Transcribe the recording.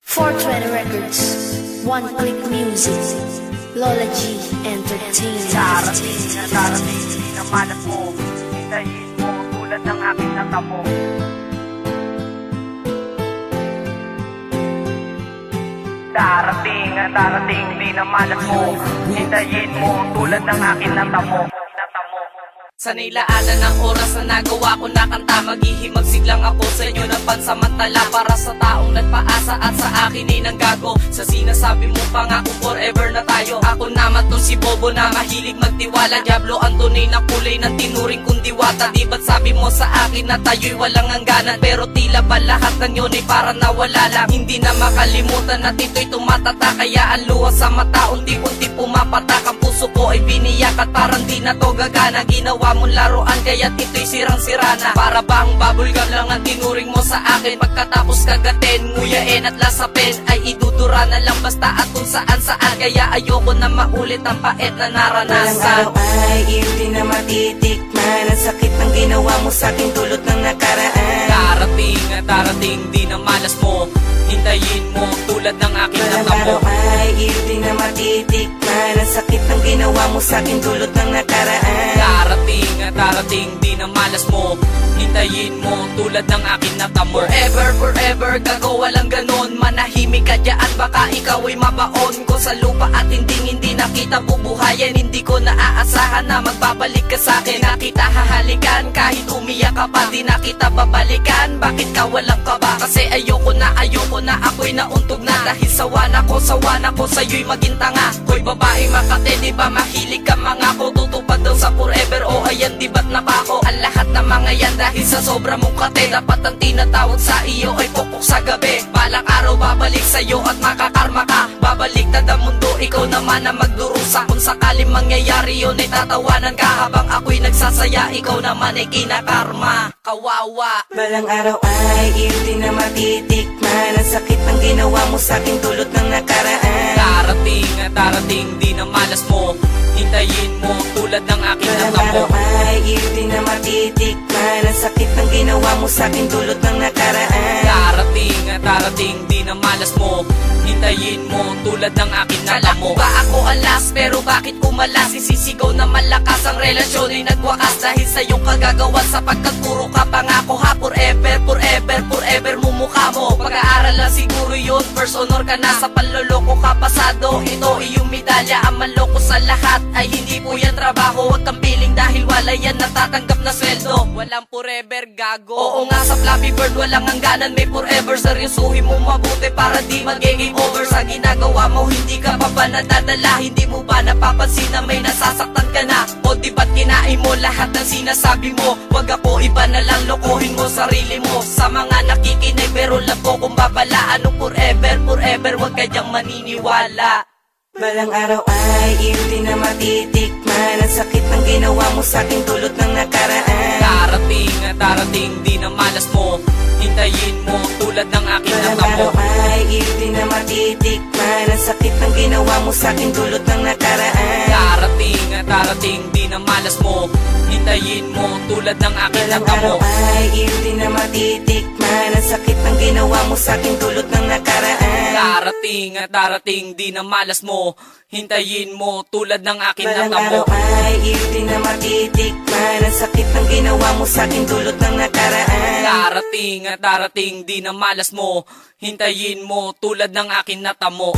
420 Records, One Click Music, Lola G Entertainment. Darating, di naman ako. Hintayin mo tulad ng aking natamo. Darating, di naman ako. Hintayin mo tulad ng aking natamo. Sa nilaanan ng oras na nagawa ko na kanta, maghihimagsi lang ako sa inyo ng pansamantala, para sa taong nagpaasa at sa akin ay nanggago. Sa sinasabi mo pangako forever na tayo, ako naman tong si Bobo na mahilig magtiwala. Diablo ang tunay na kulay ng tinuring kong diwata. Di ba't sabi mo sa akin na tayo'y walang hangganan, pero tila ba lahat ng yun ay para nawala lang. Hindi na makalimutan at ito'y tumatata, kaya ang luha sa mata unti-unti pumapatak. Ang puso ko ay biniyak at parang di na to gagana. Ginawa mong laruan kaya't ito'y sirang-sira na. Para bang bubblegum lang ang tinuring mo sa akin. Pagkatapos kagatin, nguyain at lasapin, ay idudura na lang basta at kung saan-saan. Kaya ayoko na maulit ang pait na naranasan. Walang araw ay iyong di na matitikman ang sakit ng ginawa mo sa'king dulot ng nakaraan. Darating, di na malas mo. Hintayin mo tulad ng aking Walang natamo. araw ay iyong di na matitikman ang sakit ng ginawa mo sa'king dulot ng nakaraan. Darating, di na malas mo. Hintayin mo tulad ng aking natamo. Forever, gago walang ganon. Manahimik ka dyan, baka ikaw ay mabaon ko sa lupa at hindi nakita bubuhayan. Hindi ko naaasahan na magbabalik ka sa'kin. Nakita hahalikan kahit umiyak ka pa, di nakita babalikan. Bakit ka walang kaba? Kasi ayoko na ako'y nauntog na. Dahil sawa na ko sa'yo'y maging tanga. Hoy babae Makate, di ba mahilig ka mga ko? Tutupad daw sa forever, o ayan di ba't napako? Ang lahat ng mga yan dahil sa sobra mong kate. Dapat ang tinatawag sa iyo ay pupok sa gabi. Balang araw babalik sa'yo at makakarma ka. Babaliktad ang mundo, ikaw naman na magdurusa. Kung sakaling mangyayari yun ay tatawanan ka. Habang ako'y nagsasaya, ikaw naman ay kinakarma. Kawawa. Balang araw ay iyong di na matitikman ang sakit ng ginawa mo sa'king dulot ng nakaraan. Darating, di na malas mo. Hintayin mo tulad ng aking Walang natamo. araw ay iyong di na matitikman ang sakit ng ginawa mo sa'king dulot ng nakaraan. Darating, di na malas mo. Hintayin mo tulad ng aking natamo. Ba ako alas, pero bakit kumalas? Isisigaw na malakas ang relasyon ay nagwakas dahil sa iyong kagagawan, sapagkat puro ka pangako ha. Forever mumukha mo. Pag-aaral lang siguro yun, first honor ka na. Sa panloloko ka pasado, ito iyong medalya. Ang manloko sa lahat ay hindi po yan trabaho. Huwag kang piling dahil wala yan natatanggap na sweldo. Walang forever, gago. Oo nga, sa Flappy Bird walang hangganan, may forever. Seryosuhin mo mabuti para di mag-game over. Sa ginagawa mo, hindi ka pa ba nadadala? Hindi mo ba napapansin na may nasasaktan ka na? O di ba't kinain mo lahat ng sinasabi mo? Wag ako, iba na lang, lokohin mo sarili mo. Sa mga nakikinig, pero lang po kung babala. Anong forever, wag ka dyang maniniwala. Balang araw ay iyong di na matitikman ang sakit ng ginawa mo sa'king dulot ng nakaraan. Darating, di na malas mo. Hintayin mo tulad ng aking Walang natamo. araw ay iyong di na matitikman ang sakit ng ginawa mo sa'king dulot ng nakaraan. Darating, di na malas mo. Hintayin mo tulad ng aking Walang natamo. araw ay iyong di na matitikman ang sakit ng ginawa mo sa'king dulot ng nakaraan. Darating, di na malas mo. Hintayin mo tulad ng aking Walang natamo. araw ay iyong di na matitikman ang sakit ng ginawa mo sa'king dulot ng nakaraan. Darating, di na malas mo. Hintayin mo tulad ng aking natamo.